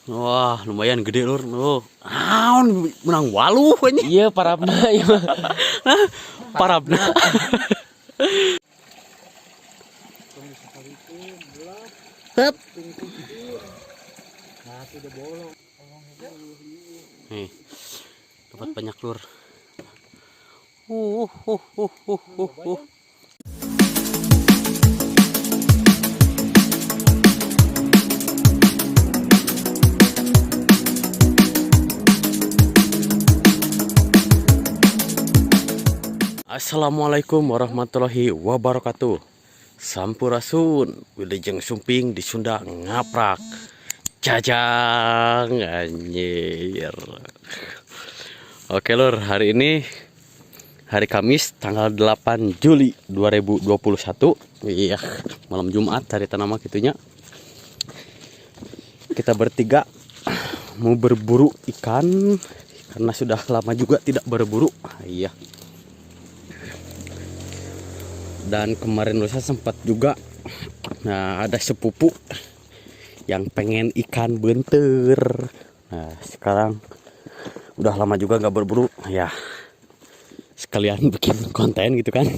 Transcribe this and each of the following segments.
Wah, lumayan gede lur. Oh, menang waluh ini. Iya, parabna ya. Parabna. Tep. Nih, dapat banyak lur. Uh. Assalamualaikum warahmatullahi wabarakatuh. Sampurasun, wilujeng sumping di Sunda ngaprak. Jajang anjir. Oke lur, hari ini hari Kamis tanggal 8 Juli 2021. Iya, malam Jumat hari tanama gitunya. Kita bertiga mau berburu ikan karena sudah lama juga tidak berburu. Iya. Dan kemarin lusa sempat juga ada sepupu yang pengen ikan bentur. Nah sekarang udah lama juga nggak berburu ya, sekalian bikin konten gitu kan.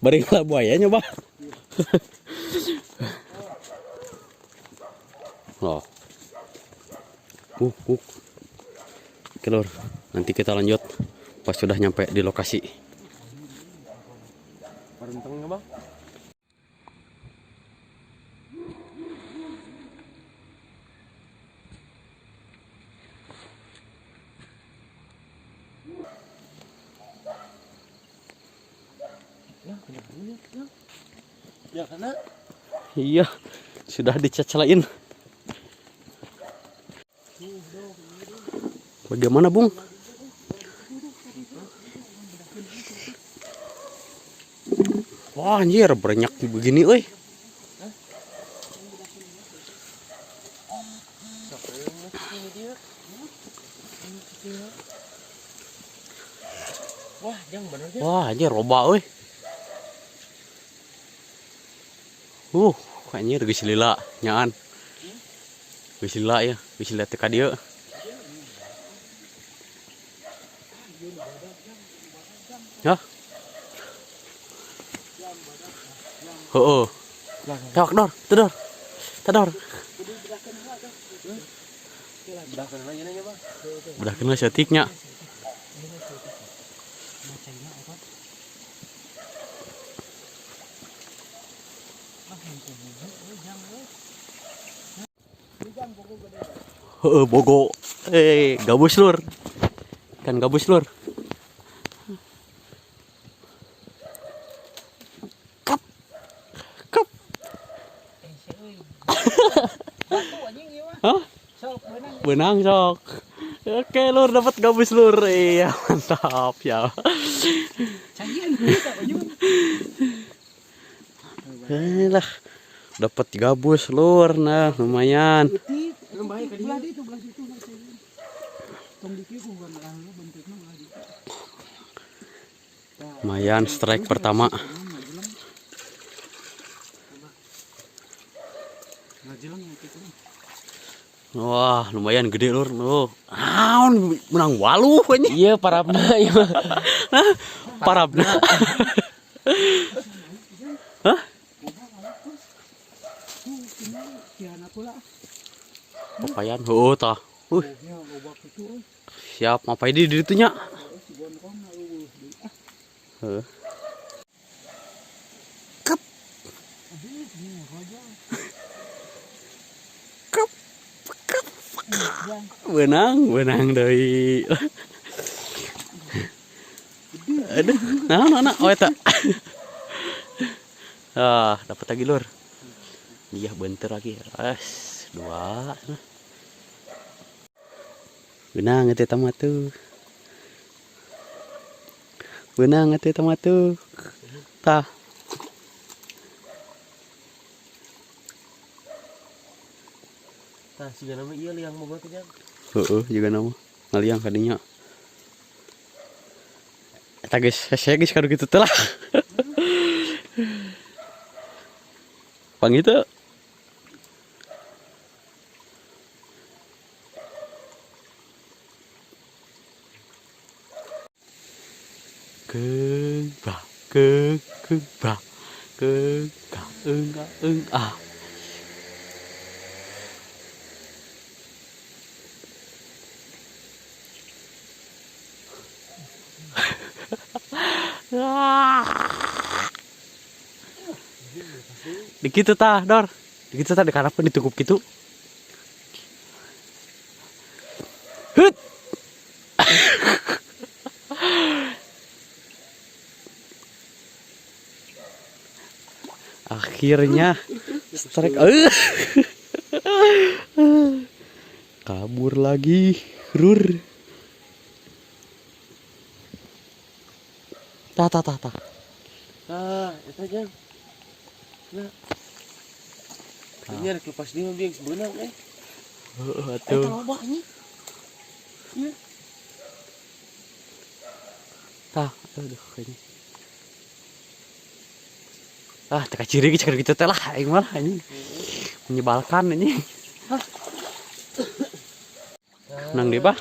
Baringlah buayanya bah. Loh. Oke lur, nanti kita lanjut pas sudah nyampe di lokasi. Barenteng bang. Ya karena Iya, sudah dicacalain. Bagaimana Bung? Wah anjir, banyak begini euy. wah, yang bener ya. Wah anjir, loba euy. Anjir geus lila nyaan. Geus lila ya, geus lila teh ka dieu. Ya. Heeh. Tok dor, tedor. Tedor. Udah kena setiknya. Bogo. Gabus lur. Kan gabus lur. Kap. Kap. Hah? Benang sok. Oke lur, dapat gabus lur. Iya, mantap ya. Lah, dapat gabus lur. Nah, lumayan. Lumayan strike pertama. Wah, lumayan gede lur. Menang waluh ini. Iya, parabna ya. Parabna. Hah? Papayan. Tah. Siap, mapai di ditu nya. Kap. Kap. Kap. Benang deui. Aduh, nah, eta. Dapat lagi lur. Iya, bentar lagi. Dua. Benang ete tamatu. Benang ete tamatu. Tah. Tah siga nama ieu liang boga teh jang. Juga nama ngaliang kadinya. Eta geus, saya geus kadu kitu teh lah. Pang itu Keung bah, keung bah, keung ka eung ah. Dikit tah, Dor. Dikit tah dikarapkeun ditukup kitu. Hut. Akhirnya strike. Kabur lagi, Rur. Tah. Ah, eta jang. Nah. Ini ada kepas dia biang sebenang Atuh. Eta loba nih. Ya. Tah, aduh kayaknya. Ah, teka ciri cek gitu teh lah, aing mah anjing. Menyebalkan anjing. Nang di bah.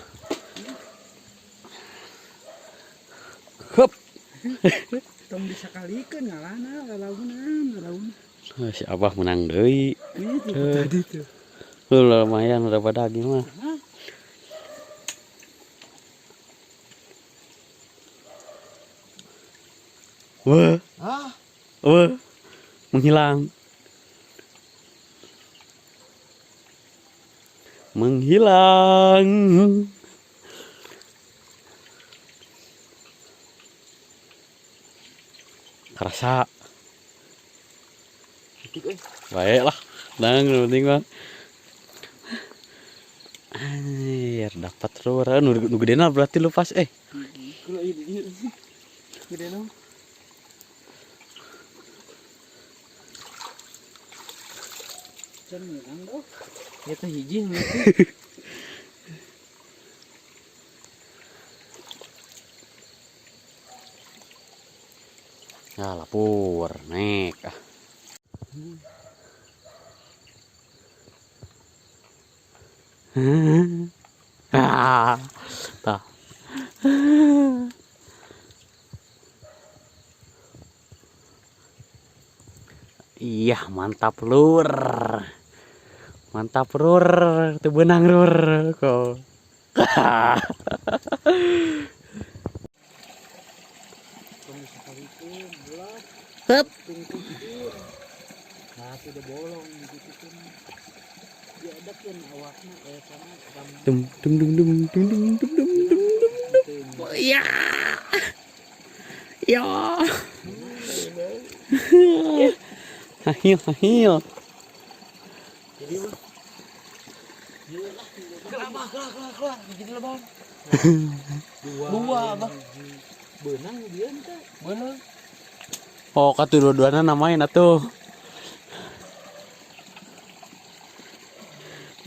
Hup. Tong disakalikeun ngalana lalauna. Si Abah menang deui. Itu tadi tuh. Lumayan udah pada daging mah. Wah, Ah, wah. Menghilang. Kerasa. Baiklah. Nang penting mah. Anjir, dapat rura nu gedena berarti lu pas kalau ini gede dong. Can menang doh. Eta hiji nih. Ya lapur, naik. Ah, tah. Iya, mantap lur. Mantap lur, teu beunang lur kok. Tong disakalikeun bulat. Hup. Tung. Nah, sudah bolong gitu kan. Diadakeun awakna sana ram. Dum dum dum dum dum dum dum dum dum. Ya. Ya. Hahil. Jadi mah. Kelar. Jadi lah bang. Dua bang. Beunang dia teh. Bener. Oh, katu dua-duana namain atuh.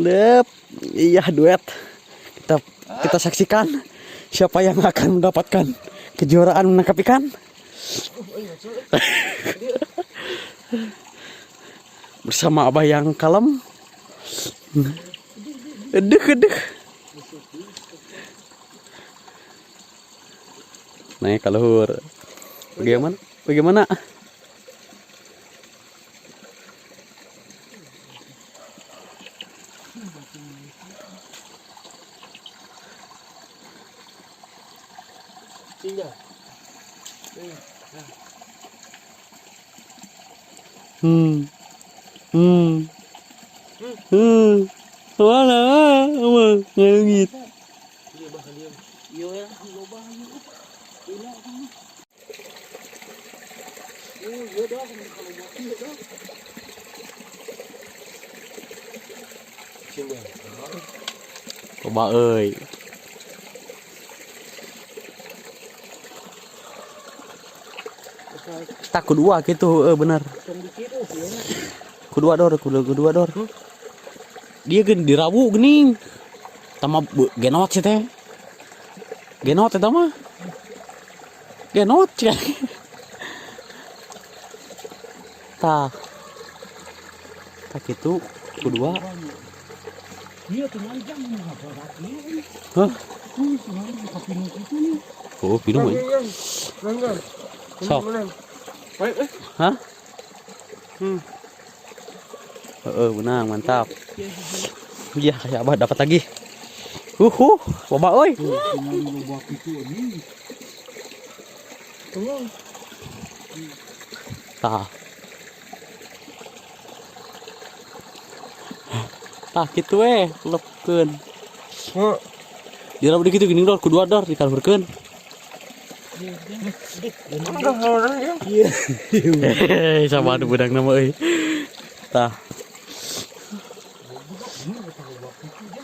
Lep. Iya, duet. Kita saksikan siapa yang akan mendapatkan kejuaraan menangkap ikan. Bersama Abah yang kalem. Edeh. Naik kaluhur. Bagaimana? Tinggal. Wala, ngangit. Dia bakal diam. Iya ya, loba ieu. Ila kan. Iya dah kalau buat ieu dah. Coba. Coba euy. Tak kedua gitu, bener. Tong dikitu sih ya. Kedua dor. Dia gen dirawu gening. Tama genot sih teh. Genot eta mah. Genot ya. Tah. Tak itu kedua. Iya tuh manjang enggak berarti. Hah? Semalam tapi itu nih. Oh, pinung. Menang. Sok. Menang. Baik, Hah? Menang, mantap. Iya, kayak abah dapat lagi. Loba oi. Tinggal lubak itu ini. Tolong. Tah. Tah kitu lepkeun. Hah. Dira beuki kitu geuning dor kudu dor dikalurkeun. Udah orang ya. Hehehe, sama anu beudang nama euy. Tah.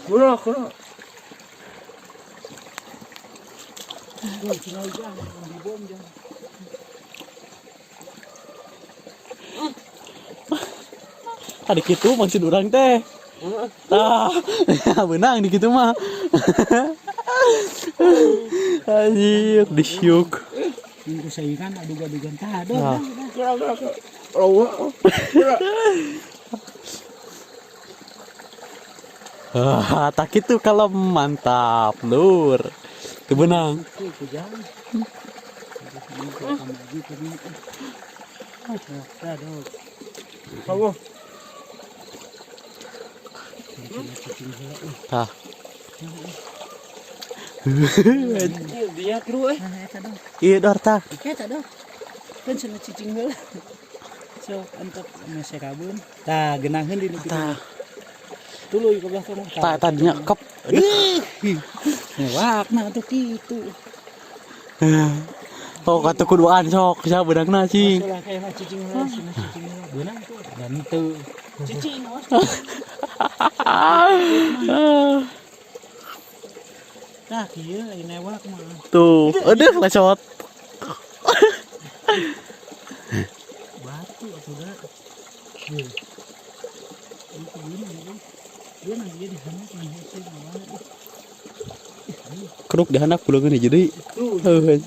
Kurang. Tinggal jangan dibom jangan. Tadi kitu maksud urang teh. Tah, benang di kitu mah. Anjir, disyuk. Ini saingan aduga-adugan tah ada. Nah. Kurang. Oh. Tak kitu kalau mantap, lur. Teu benang. Itu jangan. Ini sama lagi tadi. Ada. Tunggu. Tah. Dia kru Eta dong. Ieu dor tah. Eta dong. Kan cenah cicing heula. So, antep mese kabun. Tah, genangkeun di dieu. Tah, Tuluy ke belakang. tadinya kep. Wakna tuh kitu. Oh, kata kuduan sok, sia beudangna cing. Masalah kayak cicing heula, cenah cicing heula. Beunang tuh. Dan teu. Cicing awas. Nah, kieu lain ewak mah. Tuh, aduh lecot. Batu atuh da. Heuh. Itu gini. Dia nang dia di sana kan hese banget. Keruk dihandap puleungeun hiji deui. Heuh.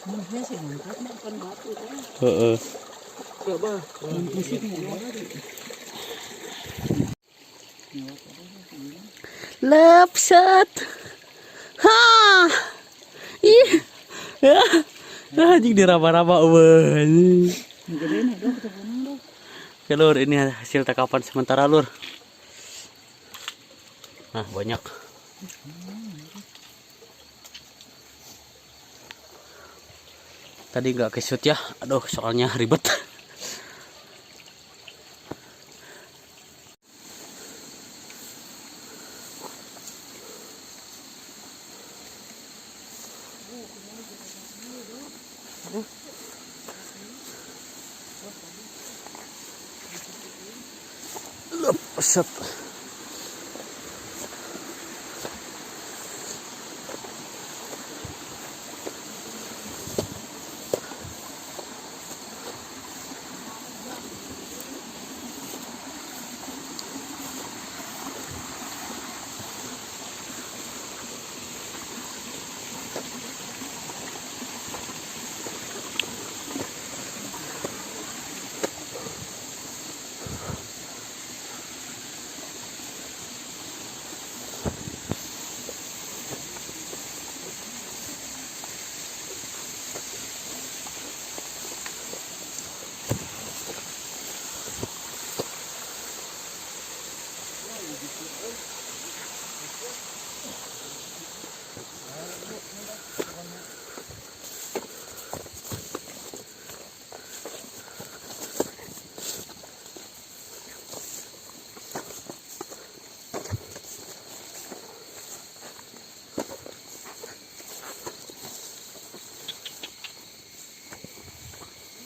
Mun hese ngangkat mah kan batu kan. Heeh. Coba. Mun pusing mah. Lepset. Ha. Ih. Anjing diraba-raba eueuh. Gedena dong teu punang dong. Oke lur, ini hasil tangkapan sementara lur. Nah, banyak. Tadi nggak kesut ya, aduh soalnya ribet. Set.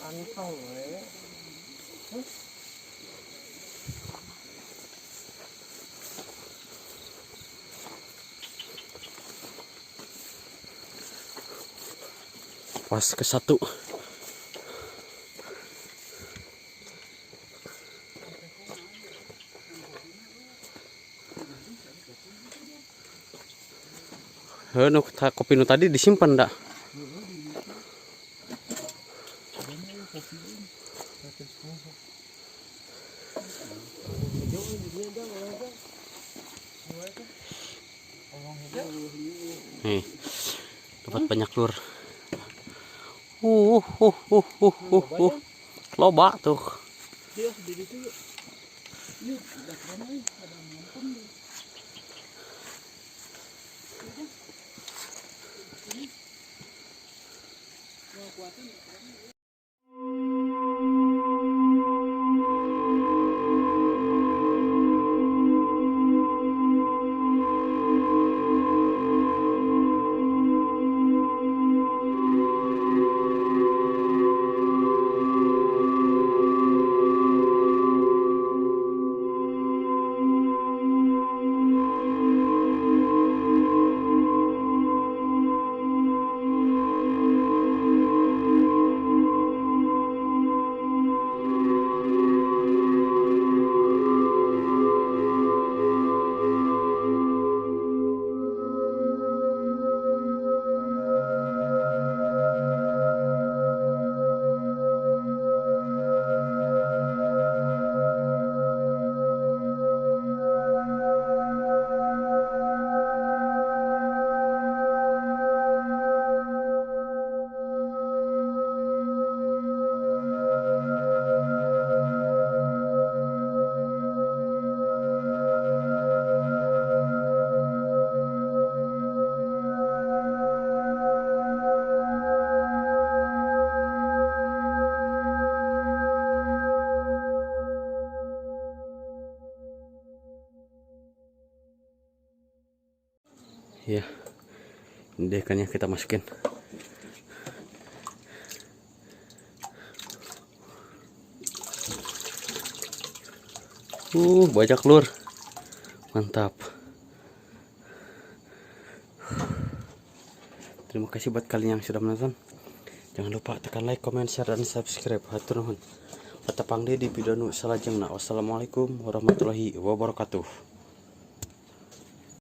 Antong Pas ke satu. Kopi nu tadi disimpan dah. Nih, dapat banyak lur. Loba tuh. Dia di situ yuk. Yuk, udah keren nih, ada mampun deh. Mau kuatin ya, keren. Ya, ini ikannya kita masukin. Banyak lur, mantap. Terima kasih buat kalian yang sudah menonton. Jangan lupa tekan like, comment, share, dan subscribe. Hatur nuhun. Patapang di video nu salajengna. Wassalamualaikum warahmatullahi wabarakatuh.